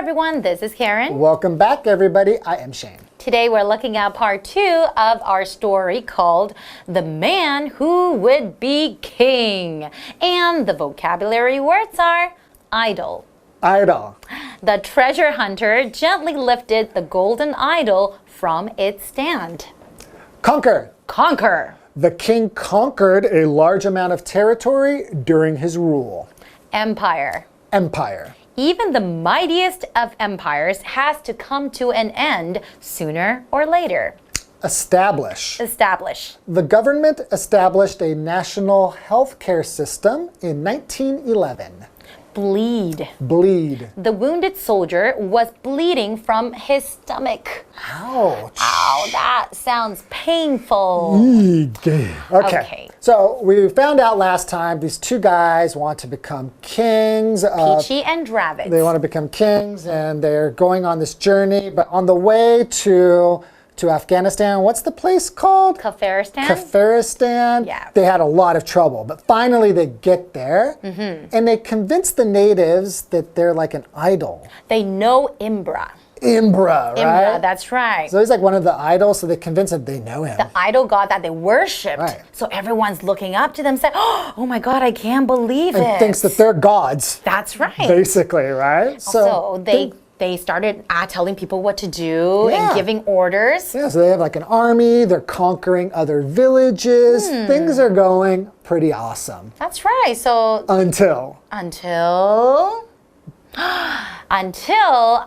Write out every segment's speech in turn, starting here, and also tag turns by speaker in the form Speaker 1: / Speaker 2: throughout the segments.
Speaker 1: everyone, this is Karen.
Speaker 2: Welcome back, everybody. I am Shane.
Speaker 1: Today we're looking at part 2 of our story called The Man Who Would Be King. And the vocabulary words are idol.
Speaker 2: Idol.
Speaker 1: The treasure hunter gently lifted the golden idol from its stand.
Speaker 2: Conquer.
Speaker 1: Conquer.
Speaker 2: The king conquered a large amount of territory during his rule.
Speaker 1: Empire.
Speaker 2: Empire.
Speaker 1: Even the mightiest of empires has to come to an end sooner or later.
Speaker 2: Establish.
Speaker 1: Establish.
Speaker 2: The government established a national health care system in 1911.
Speaker 1: Bleed.
Speaker 2: Bleed.
Speaker 1: The wounded soldier was bleeding from his stomach.
Speaker 2: Ouch.
Speaker 1: Ow, that sounds painful.
Speaker 2: Okay. So we found out last time these two guys want to become kings.
Speaker 1: Peachy and Dravids.
Speaker 2: They want to become kings and they're going on this journey. But on the way to Afghanistan, what's the place called?
Speaker 1: Kafiristan.
Speaker 2: Kafiristan.
Speaker 1: Yeah.
Speaker 2: They had a lot of trouble. But finally they get there and they convince the natives that they're like an idol.
Speaker 1: They know Imbra.
Speaker 2: Imbra, right?
Speaker 1: Imbra, that's right.
Speaker 2: So he's like one of the idols, so they convince him they know him.
Speaker 1: The idol god that they worshipped.
Speaker 2: Right.
Speaker 1: So everyone's looking up to them saying, oh my God, I can't believe it.
Speaker 2: And thinks that they're gods.
Speaker 1: That's right.
Speaker 2: Basically, right?
Speaker 1: So they started telling people what to do and giving orders.
Speaker 2: Yeah, so they have like an army, they're conquering other villages. Things are going pretty awesome.
Speaker 1: That's right. So
Speaker 2: Until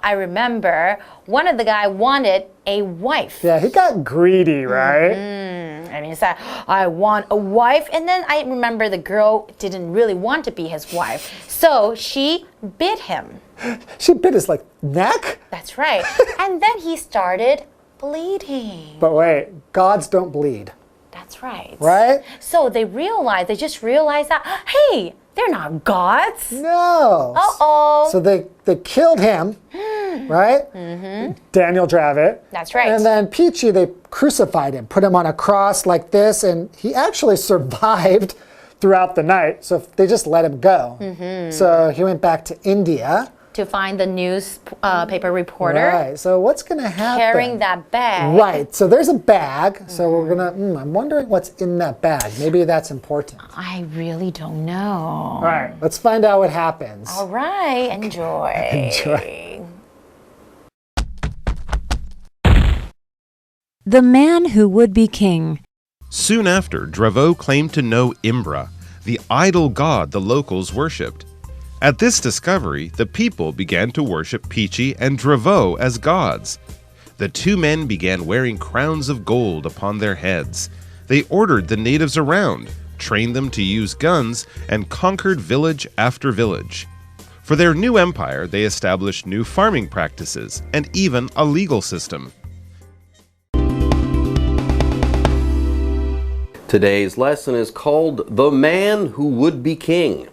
Speaker 1: I remember one of the guy wanted a wife.
Speaker 2: Yeah, he got greedy, right?
Speaker 1: And he said, I want a wife. And then I remember the girl didn't really want to be his wife. So she bit him.
Speaker 2: She bit his like neck?
Speaker 1: That's right. And then he started bleeding.
Speaker 2: But wait, gods don't bleed.
Speaker 1: That's right.
Speaker 2: Right?
Speaker 1: So they just realized that, hey, they're not gods.
Speaker 2: No.
Speaker 1: Uh-oh.
Speaker 2: So they killed him, right? Daniel Dravit.
Speaker 1: That's right.
Speaker 2: And then Peachy, they crucified him, put him on a cross like this, and he actually survived throughout the night. So they just let him go. So he went back to India.
Speaker 1: To find the newspaper reporter.
Speaker 2: Right. So what's going to happen?
Speaker 1: Carrying that bag.
Speaker 2: Right. So there's a bag. So we're going to, I'm wondering what's in that bag. Maybe that's important.
Speaker 1: I really don't know.
Speaker 2: All right. Let's find out what happens.
Speaker 1: All right. Enjoy.
Speaker 2: Enjoy.
Speaker 3: The Man Who Would Be King.
Speaker 4: Soon after, Draveau claimed to know Imbra, the idol god the locals worshipped. At this discovery, the people began to worship Peachy and Draveau as gods. The two men began wearing crowns of gold upon their heads. They ordered the natives around, trained them to use guns, and conquered village after village. For their new empire, they established new farming practices and even a legal system.
Speaker 5: Today's lesson is called The Man Who Would Be King,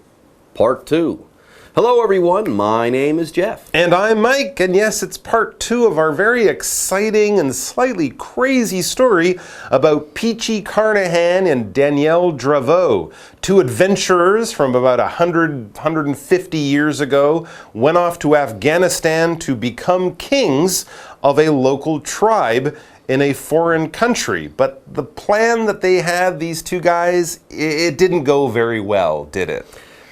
Speaker 5: Part 2. Hello everyone, my name is Jeff.
Speaker 4: And I'm Mike, and yes, it's part 2 of our very exciting and slightly crazy story about Peachy Carnahan and Danielle Draveau. Two adventurers from about 150 years ago went off to Afghanistan to become kings of a local tribe in a foreign country. But the plan that they had, these two guys, it didn't go very well, did it?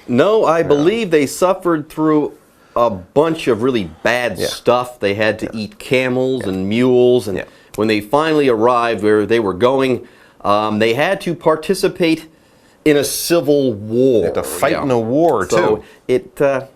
Speaker 5: No, I believe they suffered through a bunch of really bad stuff. They had to eat camels and mules, and when they finally arrived where they were going, they had to participate in a civil war.
Speaker 4: They had to fight in a war,
Speaker 5: too. So I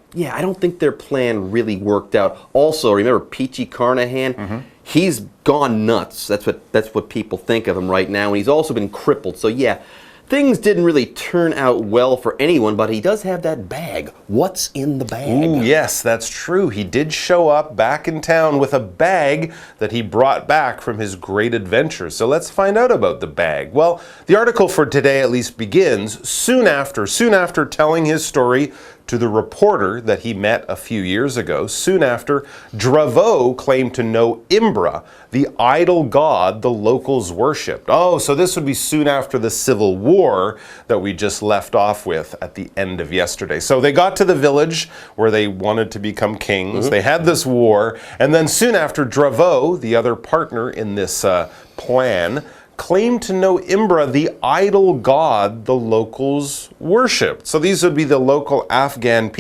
Speaker 5: don't think their plan really worked out. Also, remember Peachy Carnahan? He's gone nuts. That's what people think of him right now, and he's also been crippled. So yeah, things didn't really turn out well for anyone, but he does have that bag. What's in the bag?
Speaker 4: Ooh, yes, that's true. He did show up back in town with a bag that he brought back from his great adventure. So let's find out about the bag. Well, the article for today at least begins, soon after telling his story to the reporter that he met a few years ago. Soon after, Dravo claimed to know Imbra, the idol god the locals worshipped. Oh, so this would be soon after the civil war that we just left off with at the end of yesterday. So they got to the village where they wanted to become kings. They had this war, and then soon after, Dravo, the other partner in this plan, claimed to know Imbra, the idol god the locals worshipped. So these would be the local Afghani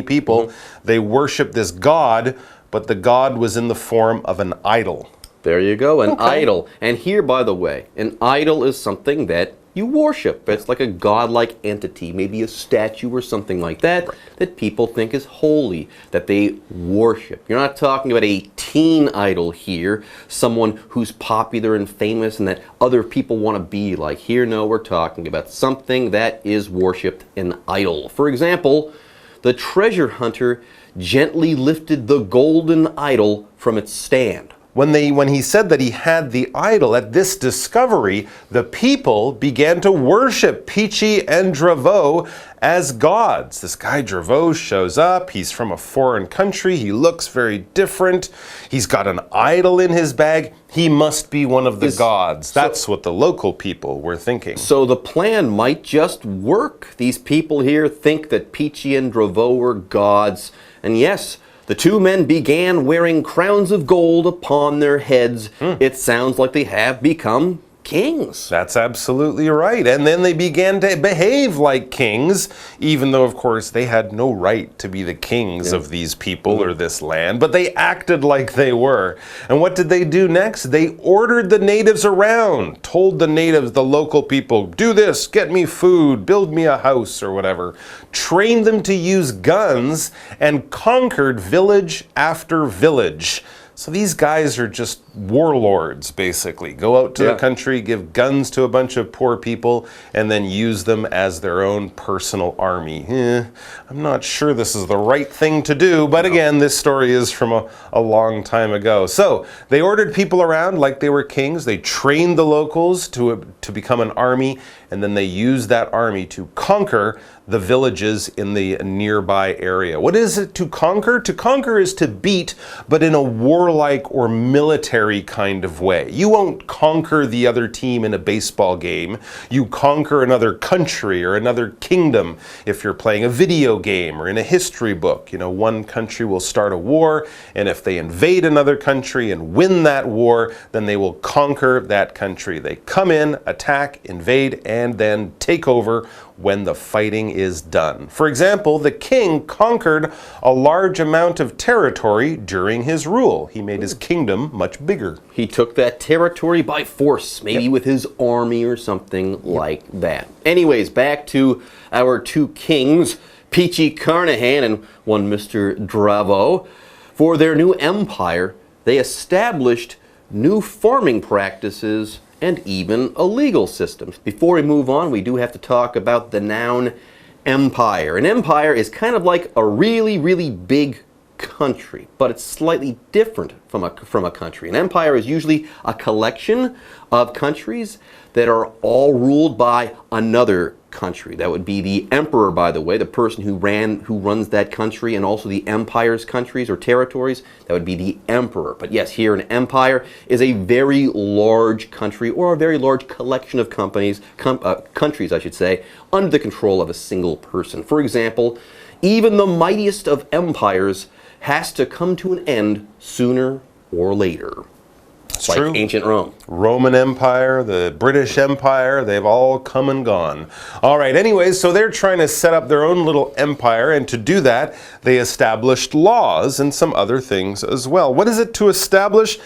Speaker 4: people. They worshiped this god, but the god was in the form of an idol.
Speaker 5: There you go, an idol. And here, by the way, an idol is something that you worship. It's like a godlike entity, maybe a statue or something like that, that people think is holy, that they worship. You're not talking about a teen idol here, someone who's popular and famous and that other people want to be like. Here, no, we're talking about something that is worshipped, an idol. For example, the treasure hunter gently lifted the golden idol from its stand.
Speaker 4: When he said that he had the idol, at this discovery, the people began to worship Peachy and Dravo as gods. This guy Dravo shows up. He's from a foreign country. He looks very different. He's got an idol in his bag. He must be one of the gods. That's what the local people were thinking.
Speaker 5: So the plan might just work. These people here think that Peachy and Dravo were gods. And yes, the two men began wearing crowns of gold upon their heads. It sounds like they have become kings.
Speaker 4: That's absolutely right. And then they began to behave like kings, even though, of course, they had no right to be the kings of these people or this land, but they acted like they were. And what did they do next? They ordered the natives around, told the natives, the local people, do this, get me food, build me a house or whatever, trained them to use guns, and conquered village after village. So these guys are just warlords, basically. Go out to the country, give guns to a bunch of poor people, and then use them as their own personal army. I'm not sure this is the right thing to do, but again, this story is from a long time ago. So they ordered people around like they were kings. They trained the locals to become an army, and then they used that army to conquer the villages in the nearby area. What is it to conquer? To conquer is to beat, but in a warlike or military kind of way. You won't conquer the other team in a baseball game. You conquer another country or another kingdom if you're playing a video game or in a history book. You know, one country will start a war, and if they invade another country and win that war, then they will conquer that country. They come in, attack, invade, and then take over when the fighting is done. For example, the king conquered a large amount of territory during his rule. He made his kingdom much bigger.
Speaker 5: He took that territory by force, maybe with his army or something like that. Anyways, back to our two kings, Peachy Carnahan and one Mr. Dravo. For their new empire, they established new farming practices and even a legal system. Before we move on, we do have to talk about the noun empire. An empire is kind of like a really, really big country, but it's slightly different from a country. An empire is usually a collection of countries that are all ruled by another country. That would be the emperor, by the way, the person who runs that country, and also the empire's countries or territories. That would be the emperor. But yes, here an empire is a very large country, or a very large collection of countries, I should say, under the control of a single person. For example, even the mightiest of empires has to come to an end sooner or later.
Speaker 4: It's
Speaker 5: like
Speaker 4: true.
Speaker 5: Ancient Rome.
Speaker 4: Roman Empire, the British Empire, they've all come and gone. All right, anyways, so they're trying to set up their own little empire, and to do that, they established laws and some other things as well. What is it to establish?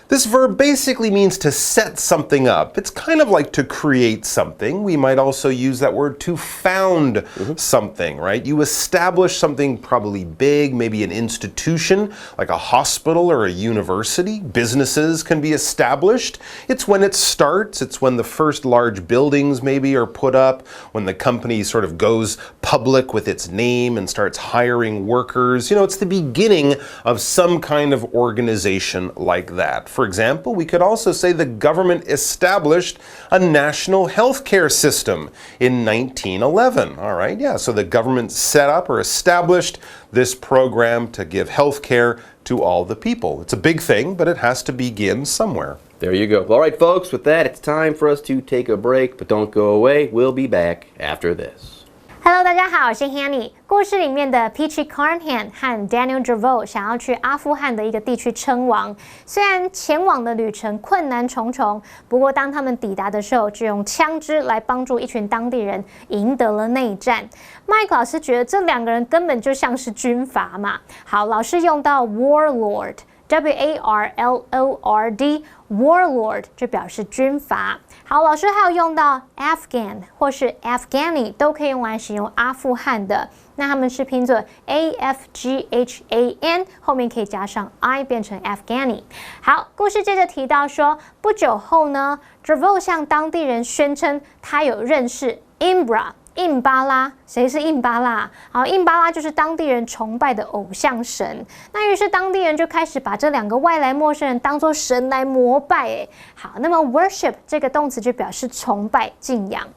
Speaker 4: This verb basically means to set something up. It's kind of like to create something. We might also use that word to found something, right? You establish something probably big, maybe an institution, like a hospital or a university. Businesses can be established. It's when it starts. It's when the first large buildings maybe are put up, when the company sort of goes public with its name and starts hiring workers. You know, it's the beginning of some kind of organization like that. For example, we could also say the government established a national health care system in 1911. All right, yeah, so the government set up or established this program to give health care to all the people. It's a big thing, but it has to begin somewhere.
Speaker 5: There you go. All right, folks, with that, it's time for us to take a break, but don't go away. We'll be back after this.
Speaker 6: Hello， 大家好，我是 Hanny。故事里面的 Peachy Carnahan 和 Daniel Devoe 想要去阿富汗的一个地区称王。虽然前往的旅程困难重重，不过当他们抵达的时候，就用枪支来帮助一群当地人赢得了内战。Mike 老师觉得这两个人根本就像是军阀嘛。好，老师用到 warlord。W-A-R-L-O-R-D warlord 就表示军阀。好，老师还有用到 Afghan 或是 Afghani 都可以用来形容阿富汗的。那他们是拼作 A-F-G-H-A-N， 后面可以加上 I 变成 Afghani。好，故事接着提到说，不久后呢 Devoe 向当地人宣称他有认识 Imbra。印巴拉，谁是印巴拉？好，印巴拉就是当地人崇拜的偶像神。那于是当地人就开始把这两个外来陌生人当作神来膜拜。好，那么 worship 这个动词就表示崇拜、敬仰。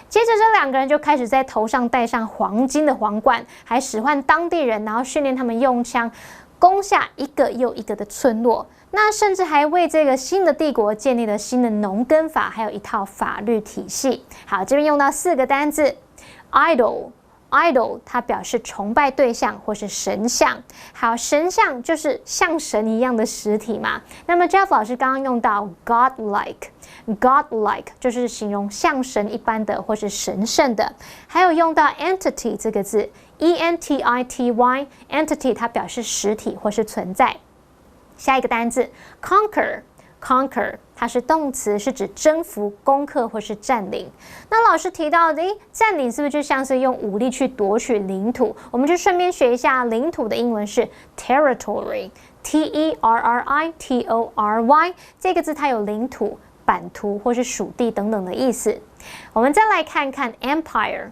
Speaker 6: 接着这两个人就开始在头上戴上黄金的皇冠，还使唤当地人，然后训练他们用枪攻下一个又一个的村落。那甚至还为这个新的帝国建立了新的农耕法，还有一套法律体系。好，这边用到4个单字。Idol 它表示崇拜对象或是神像。好，神像就是像神一样的实体嘛。那么 Jeff 老师刚刚用到 godlike 就是形容像神一般的或是神圣的。还有用到 entity 这个字 E-N-T-I-T-Y entity 它表示实体或是存在。下一个单字 conquer它是动词，是指征服、攻克或是占领。那老师提到的，占领是不是就像是用武力去夺取领土？我们就顺便学一下领土的英文是 territory，T-E-R-R-I-T-O-R-Y 这个字它有领土、版图或是属地等等的意思。我们再来看看 empire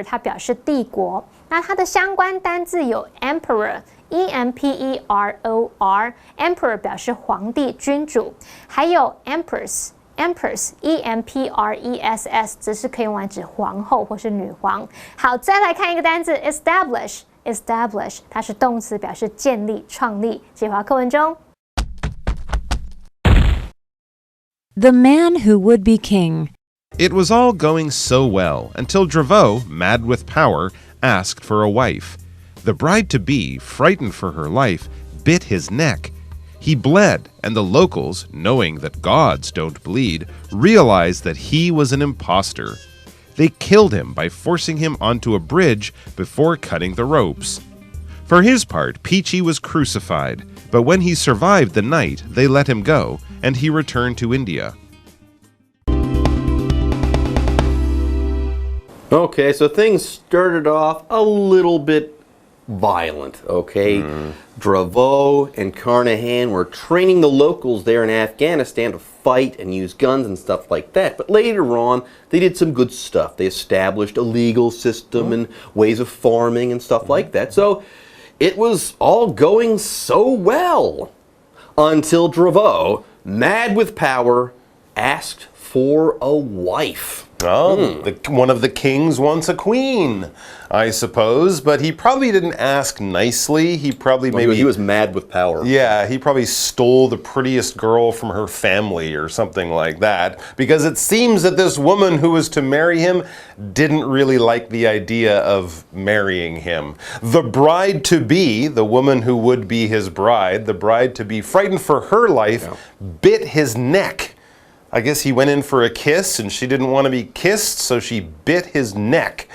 Speaker 6: 它表示帝国，那它的相关单字有 emperor。E-M-P-E-R-O-R Emperor 表示皇帝、君主，還有 Empress E-M-P-R-E-S-S 只是可以用來指皇后或是女皇。好，再來看一個單字 Establish 它是動詞，表示建立、創立。解華課文中
Speaker 3: The man who would be king.
Speaker 4: It was all going so well until Devoe, mad with power, asked for a wife. The bride-to-be, frightened for her life, bit his neck. He bled, and the locals, knowing that gods don't bleed, realized that he was an imposter. They killed him by forcing him onto a bridge before cutting the ropes. For his part, Peachy was crucified, but when he survived the night, they let him go, and he returned to India.
Speaker 5: Okay, so things started off a little bit violent, okay? Devoe and Carnahan were training the locals there in Afghanistan to fight and use guns and stuff like that. But later on, they did some good stuff. They established a legal system and ways of farming and stuff like that. So it was all going so well until Devoe, mad with power, asked for a wife.
Speaker 4: Oh, one of the kings wants a queen, I suppose, but he probably didn't ask nicely. He probably
Speaker 5: He was mad with power.
Speaker 4: Yeah, he probably stole the prettiest girl from her family or something like that, because it seems that this woman who was to marry him didn't really like the idea of marrying him. The bride-to-be, the woman who would be his bride, the bride-to-be, frightened for her life, bit his neck. I guess he went in for a kiss and she didn't want to be kissed, so she bit his neck,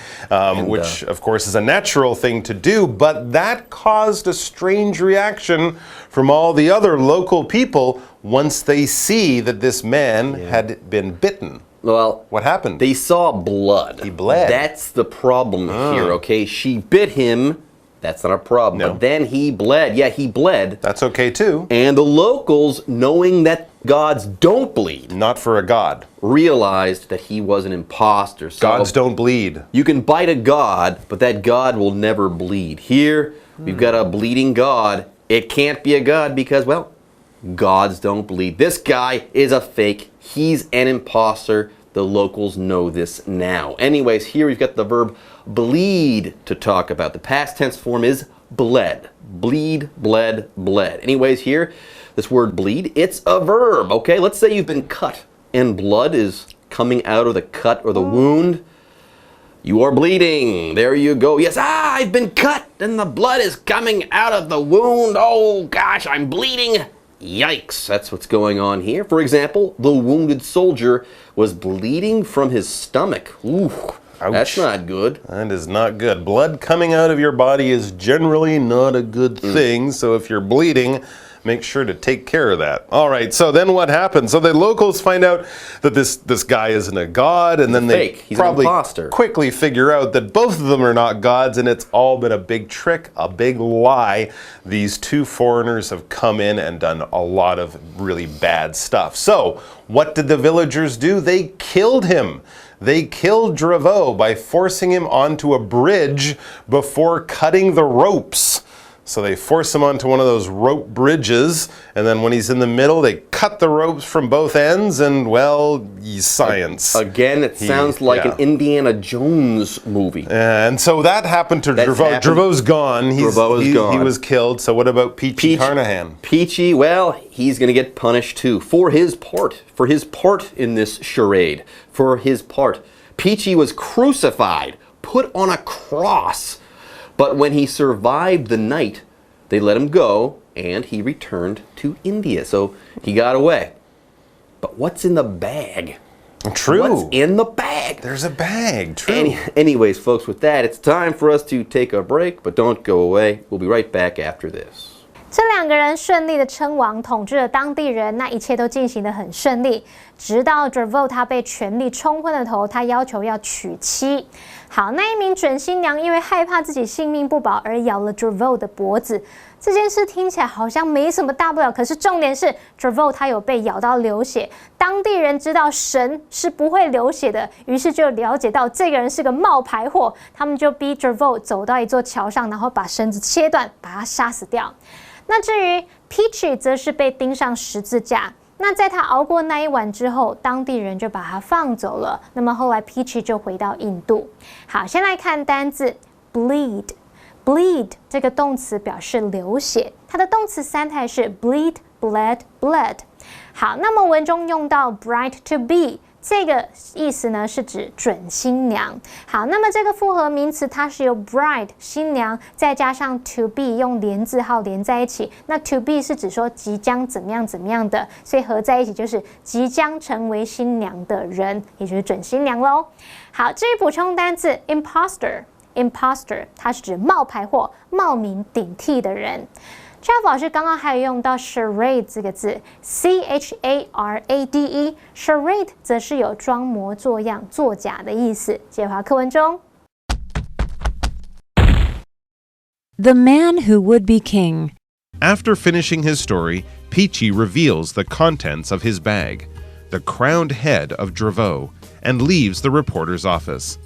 Speaker 4: which of course is a natural thing to do, but that caused a strange reaction from all the other local people once they see that this man had been bitten.
Speaker 5: Well,
Speaker 4: what happened?
Speaker 5: They saw blood.
Speaker 4: He bled.
Speaker 5: That's the problem here, okay? She bit him. That's not a problem.
Speaker 4: No.
Speaker 5: But then he bled. Yeah, he bled.
Speaker 4: That's okay too.
Speaker 5: And the locals, knowing that gods don't bleed,
Speaker 4: not for a god,
Speaker 5: realized that he was an imposter. So
Speaker 4: gods don't bleed.
Speaker 5: You can bite a god, but that god will never bleed. Here, we've got a bleeding god. It can't be a god because, well, Gods don't bleed. This guy is a fake. He's an imposter. The locals know this now. Anyways, here we've got the verb bleed to talk about. The past tense form is bled. Bleed, bled, bled. Anyways, here, this word bleed, it's a verb, okay? Let's say you've been cut and blood is coming out of the cut or the wound. You are bleeding. There you go. Yes, I've been cut and the blood is coming out of the wound. Oh gosh, I'm bleeding. Yikes, that's what's going on here. For example, the wounded soldier was bleeding from his stomach. Ooh,
Speaker 4: Ouch.
Speaker 5: That's not good.
Speaker 4: That is not good. Blood coming out of your body is generally not a good thing. So if you're bleeding, make sure to take care of that. All right, so then what happens? So the locals find out that this guy isn't a god, and then they
Speaker 5: fake. He's
Speaker 4: probably
Speaker 5: an imposter.
Speaker 4: quickly figure out that both of them are not gods, and it's all been a big trick, a big lie. These two foreigners have come in and done a lot of really bad stuff. So what did the villagers do? They killed him. They killed Draveau by forcing him onto a bridge before cutting the ropes. So they force him onto one of those rope bridges, and then when he's in the middle, they cut the ropes from both ends, and well, science.
Speaker 5: Again, it sounds like an Indiana Jones movie.
Speaker 4: And so that happened to Draveau. Draveau's gone.
Speaker 5: Draveau is gone.
Speaker 4: He was killed. So what about Peachy Carnahan?
Speaker 5: Peachy, well, he's going to get punished too for his part in this charade, for his part. Peachy was crucified, put on a cross. But when he survived the night, they let him go, and he returned to India. So he got away. But what's in the bag?
Speaker 4: True.
Speaker 5: What's in the bag?
Speaker 4: There's a bag. True.
Speaker 5: Anyways, folks, with that, it's time for us to take a break, but don't go away. We'll be right back after this.
Speaker 6: 这两个人顺利的称王，统治了当地人，那一切都进行得很顺利。直到 Draveau 他被权力冲昏了头，他要求要娶妻。好，那一名准新娘因为害怕自己性命不保而咬了 Draveau 的脖子。这件事听起来好像没什么大不了，可是重点是 Draveau 他有被咬到流血。当地人知道神是不会流血的，于是就了解到这个人是个冒牌货，他们就逼 Draveau 走到一座桥上，然后把绳子切断，把他杀死掉。那至于 Peachy 则是被钉上十字架。那在他熬过那一晚之后，当地人就把他放走了。那么后来 Peachy 就回到印度。好，先来看单字 bleed。bleed 这个动词表示流血，它的动词三态是 bleed, bled, bled。好，那么文中用到 bride to be。这个意思呢是指准新娘。好，那么这个复合名词它是由 bride 新娘再加上 to be 用连字号连在一起。那 to be 是指说即将怎么样怎么样的，所以合在一起就是即将成为新娘的人，也就是准新娘咯。好，至于补充单字 imposter 它是指冒牌货、冒名顶替的人。Jeff 老师刚刚还有用到 charade 这个字 ，charade charade 则是有装模作样、作假的意思。接回课文中
Speaker 3: The man who would be king.
Speaker 4: After finishing his story, Peachy reveals the contents of his bag, the crowned head of Draveau, and leaves the reporter's office.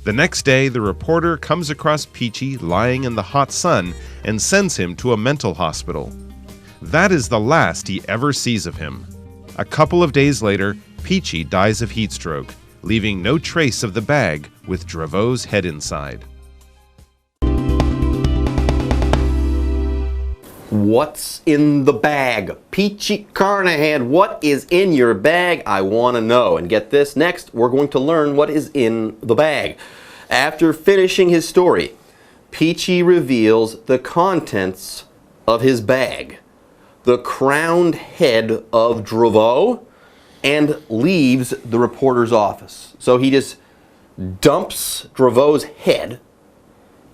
Speaker 4: The next day, the reporter comes across Peachy lying in the hot sun and sends him to a mental hospital. That is the last he ever sees of him. A couple of days later, Peachy dies of heat stroke, leaving no trace of the bag with Draveau's head inside.
Speaker 5: What's in the bag? Peachy Carnahan, what is in your bag? I want to know. And get this, next we're going to learn what is in the bag. After finishing his story, Peachy reveals the contents of his bag, the crowned head of Draveau, and leaves the reporter's office. So he just dumps Draveau's head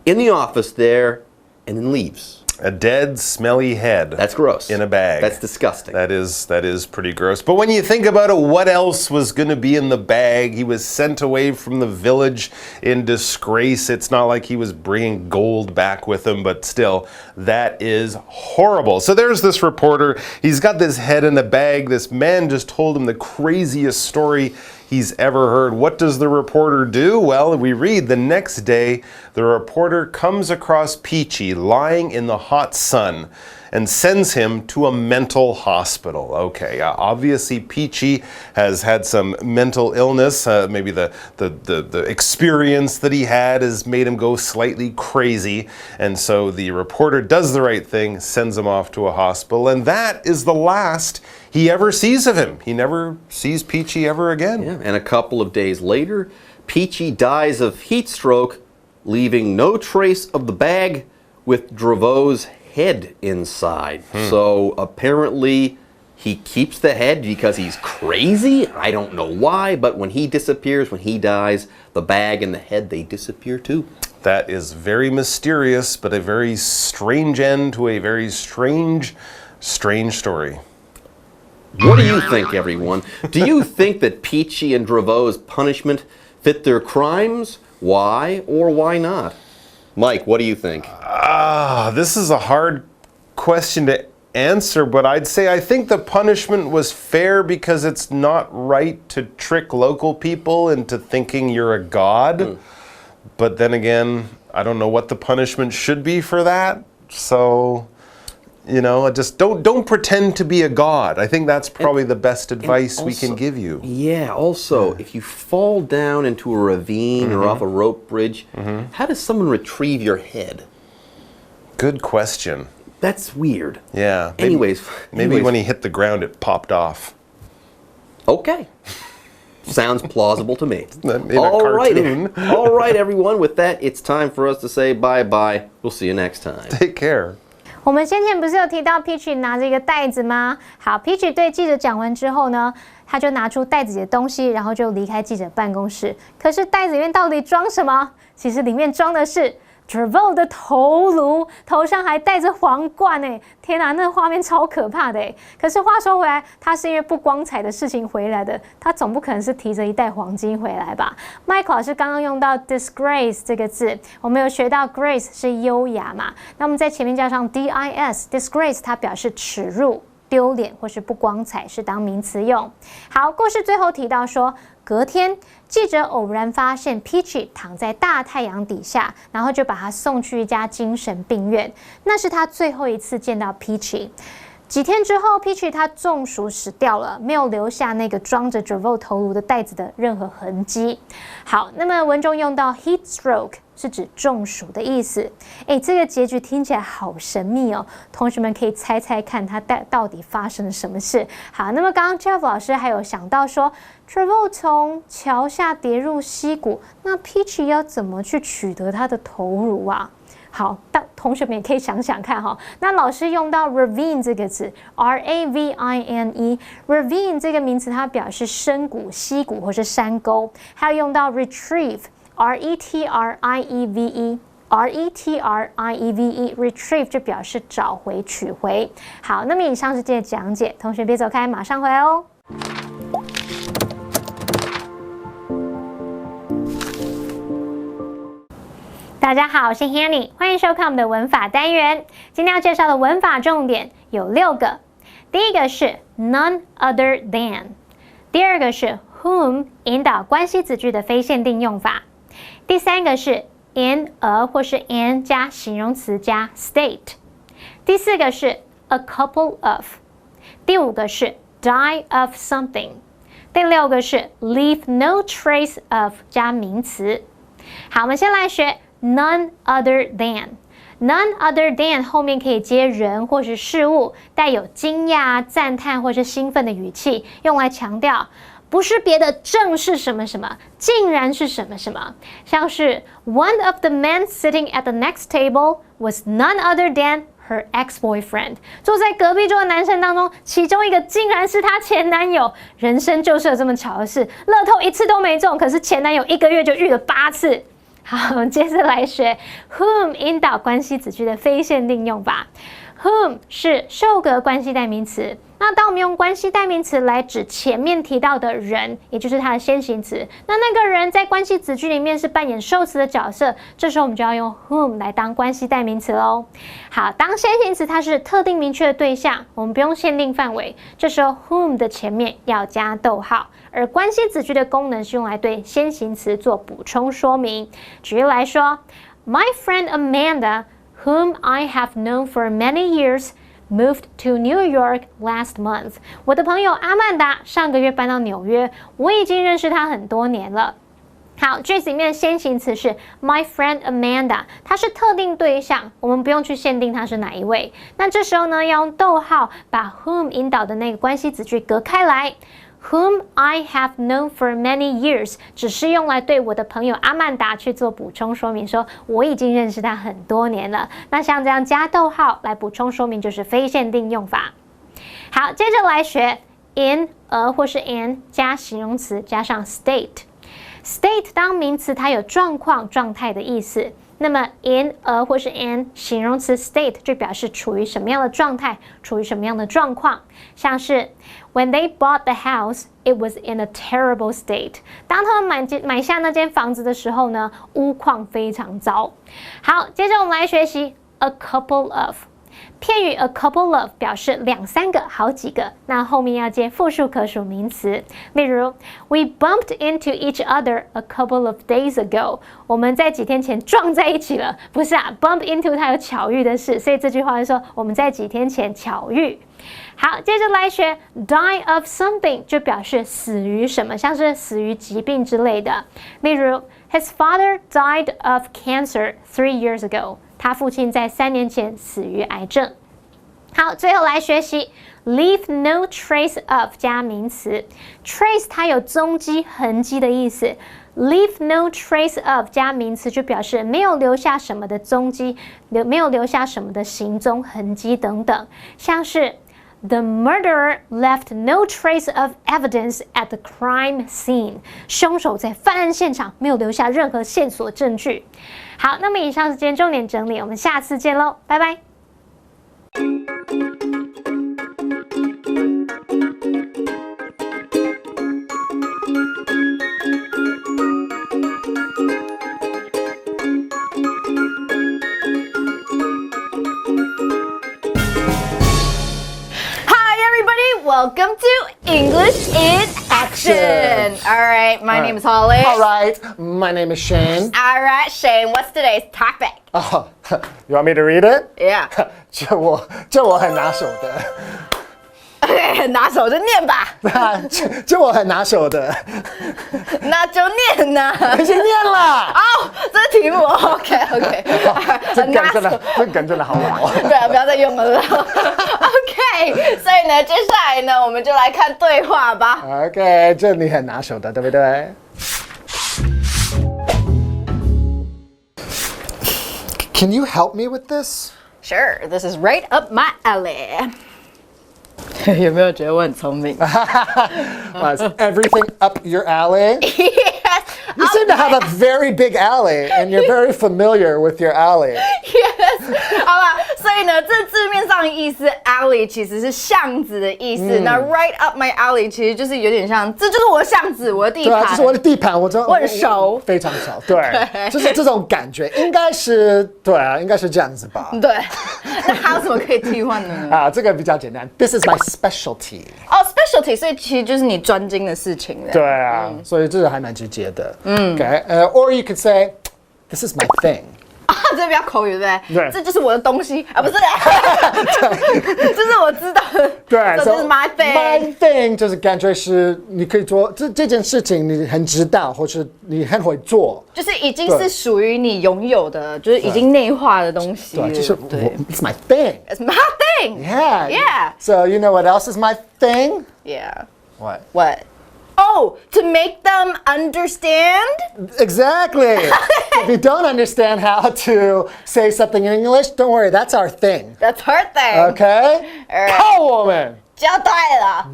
Speaker 5: in the office there and then leaves.
Speaker 4: A dead, smelly head.
Speaker 5: That's gross.
Speaker 4: In a bag.
Speaker 5: That's disgusting.
Speaker 4: That is pretty gross. But when you think about it, what else was going to be in the bag? He was sent away from the village in disgrace. It's not like he was bringing gold back with him, but still, that is horrible. So there's this reporter. He's got this head in a bag. This man just told him the craziest story he's ever heard. What does the reporter do? Well, we read the next day, the reporter comes across Peachy lying in the hot sun. and sends him to a mental hospital. Okay, obviously Peachy has had some mental illness. Maybe the experience that he had has made him go slightly crazy. And so the reporter does the right thing, sends him off to a hospital. And that is the last he ever sees of him. He never sees Peachy ever again.
Speaker 5: Yeah, and a couple of days later, Peachy dies of heat stroke, leaving no trace of the bag with Draveau's head inside. So apparently he keeps the head because he's crazy. I don't know why, but when he disappears, when he dies, the bag and the head, they disappear too.
Speaker 4: That is very mysterious, but a very strange end to a very strange story.
Speaker 5: What do you think, everyone? Do you think that Peachy and Draveau's punishment fit their crimes? Why or why not? Mike, what do you think?
Speaker 4: This is a hard question to answer, but I'd say I think the punishment was fair because it's not right to trick local people into thinking you're a god. But then again, I don't know what the punishment should be for that. So, just don't pretend to be a god. I think that's probably the best advice we can give you.
Speaker 5: Yeah, also, if you fall down into a ravine or off a rope bridge, how does someone retrieve your head?
Speaker 4: Good question.
Speaker 5: That's weird.
Speaker 4: Yeah. Maybe when he hit the ground, it popped off.
Speaker 5: Okay. Sounds plausible to me.
Speaker 4: In a cartoon.
Speaker 5: All right, everyone. With that, it's time for us to say bye-bye. We'll see you next time.
Speaker 4: Take care.
Speaker 6: 我们先前不是有提到 Peachy 拿着一个袋子吗？好 ，Peachy 对记者讲完之后呢，他就拿出袋子里的东西，然后就离开记者办公室。可是袋子里面到底装什么？其实里面装的是 Draveau 的头颅，头上还戴着皇冠哎！天哪，那画面超可怕的哎！可是话说回来，他是因为不光彩的事情回来的，他总不可能是提着一袋黄金回来吧？Mike 老师刚刚用到 disgrace 这个字，我们有学到 grace 是优雅嘛？那我们在前面加上 dis，disgrace 它表示耻辱、丢脸或是不光彩，是当名词用。好，故事最后提到说，隔天记者偶然发现 Peachy 躺在大太阳底下，然后就把他送去一家精神病院。那是他最后一次见到 Peachy。几天之后 ，Peachy 他中暑死掉了，没有留下那个装着 Draveau 头颅的袋子的任何痕迹。好，那么文中用到 heat stroke 是指中暑的意思。这个结局听起来好神秘哦，同学们可以猜猜看，它到底发生了什么事？好，那么刚刚 Jeff 老师还有想到说 ，Draveau 从桥下跌入溪谷，那 Peachy 要怎么去取得他的头颅啊？好，同学们也可以想想看哈。那老师用到 ravine 这个字 ，ravine，ravine 这个名词它表示深谷、溪谷或是山沟，还有用到 retrieve。retrieve 就表示找回、取回。好，那么以上是这些讲解，同学别走开，马上回来哦。大家好，我是 Hanny， 欢迎收看我们的文法单元。今天要介绍的文法重点有6个。第一个是 none other than， 第二个是 whom 引导关系子句的非限定用法。第三个是 in a 或是 in 加形容词加 state。第四个是 a couple of。第5个是 die of something。第6个是 leave no trace of 加名词。好，我们先来学None other than。None other than 后面可以接人或是事物，带有惊讶、赞叹或是兴奋的语气，用来强调不是别的，正是什么什么，竟然是什么什么。像是 One of the men sitting at the next table was none other than her ex-boyfriend。坐在隔壁桌的男生当中，其中一个竟然是她前男友。人生就是有这么巧的事，乐透1次都没中，可是前男友1个月就遇了8次。好，接着来学 whom 引导关系子句的非限定用法。whom 是受格关系代名词。那当我们用关系代名词来指前面提到的人，也就是它的先行词，那个人在关系子句里面是扮演受词的角色，这时候我们就要用 whom 来当关系代名词咯。好，当先行词它是特定明确的对象，我们不用限定范围，这时候 whom 的前面要加逗号，而关系子句的功能是用来对先行词做补充说明。举例来说 ，My friend Amanda, whom I have known for many years, moved to New York last month. 我的朋友阿曼达上个月搬到纽约，我已经认识她很多年了。好，句子里面的先行词是 my friend Amanda， 它是特定对象，我们不用去限定它是哪一位。那这时候呢，要用逗号把 whom 引导的那个关系子句隔开来。Whom I have known for many years， 只是用来对我的朋友阿曼达去做补充说明，说我已经认识他很多年了。那像这样加逗号来补充说明，就是非限定用法。好，接着来学 in、或是 in 加形容词加上 state。state 当名词，它有状况、状态的意思。那么 in 或是 in 形容词 state 就表示处于什么样的状态，处于什么样的状况。像是 When they bought the house, it was in a terrible state. 当他们买下那间房子的时候呢，屋况非常糟。好，接着我们来学习 a couple of。片语 a couple of 表示两三个、好几个，那后面要接复数可数名词。例如 We bumped into each other a couple of days ago. 我们在几天前撞在一起了，不是啊 ，bump into 它有巧遇的事，所以这句话是说我们在几天前巧遇。好，接着来学 die of something 就表示死于什么，像是死于疾病之类的。例如 His father died of cancer 3 years ago. 他父亲在3年前死于癌症。好，最后来学习 leave no trace of 加名词 trace 它有踪迹、痕迹的意思。leave no trace of 加名词就表示没有留下什么的踪迹，没有留下什么的行踪、痕迹等等。像是 The murderer left no trace of evidence at the crime scene. 凶手在犯案现场没有留下任何线索证据。好，那么以上是今天重点整理，我们下次见喽，拜拜。
Speaker 7: Welcome to English in Action. All right, my name is Holly.
Speaker 2: All right, my name is Shane.
Speaker 7: All right, Shane, what's today's topic?
Speaker 2: Oh, you want me to read it?
Speaker 7: Yeah.
Speaker 2: 这我很拿手的。
Speaker 7: OK， 很拿手就念吧。
Speaker 2: 这我很拿手的。
Speaker 7: 那就念呐。
Speaker 2: 已经念了。
Speaker 7: 哦，这是题目。OK。
Speaker 2: 这梗真的好老。
Speaker 7: 对啊，不要再用了。OK， 所以呢，接下来呢，我们就来看对话吧。
Speaker 2: OK， 这你很拿手的，对不对？Can you help me with this?
Speaker 7: Sure, this is right up my alley. 有没有觉得我很聪明？
Speaker 2: Was everything up your alley?
Speaker 7: Yes.
Speaker 2: You seem to have a very big alley, and you're very familiar with your alley.
Speaker 7: Yes. 好吧，所以呢，这字面上的意思 alley 其实是巷子的意思。那 right up my alley 其实就是有点像，这就是我的巷子，我的地盘。
Speaker 2: 对啊，这是我的地盘，我
Speaker 7: 很熟，
Speaker 2: 非常熟。对，就是这种感觉，应该是对啊，应该是这样子吧。
Speaker 7: 对，那还有什么可以替换的呢？
Speaker 2: 啊，这个比较简单。This is my specialty.
Speaker 7: 哦 ，specialty， 所以其实就是你专精的事情了。
Speaker 2: 对啊，所以这个还蛮直接的。Okay, or you could say, "This is my thing."
Speaker 7: 啊，这比较口语，对不对？
Speaker 2: 对，
Speaker 7: 这就是我的东西啊，不是，这是我知道的。
Speaker 2: 对，
Speaker 7: 这是 my thing。My
Speaker 2: thing 就是感觉是你可以做这件事情，你很知道，或是你很会做，
Speaker 7: 就是已经是属于你拥有的，就是已经内化的东西。
Speaker 2: 对，就是
Speaker 7: 对
Speaker 2: It's my thing.
Speaker 7: It's my thing.
Speaker 2: Yeah.
Speaker 7: Yeah.
Speaker 2: So you know what else is my thing?
Speaker 7: Yeah.
Speaker 2: What?
Speaker 7: What? Oh, to make them understand?
Speaker 2: Exactly. If you don't understand how to say something in English, don't worry, that's our thing.
Speaker 7: That's her thing.
Speaker 2: Okay?
Speaker 7: Alright.
Speaker 2: 靠我们。
Speaker 7: 交代了。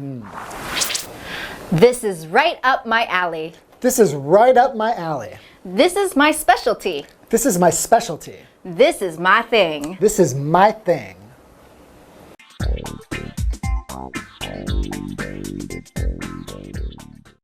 Speaker 7: This is right up my alley.
Speaker 2: This is right up my alley.
Speaker 7: This is my specialty.
Speaker 2: This is my specialty.
Speaker 7: This is my thing.
Speaker 2: This is my thing.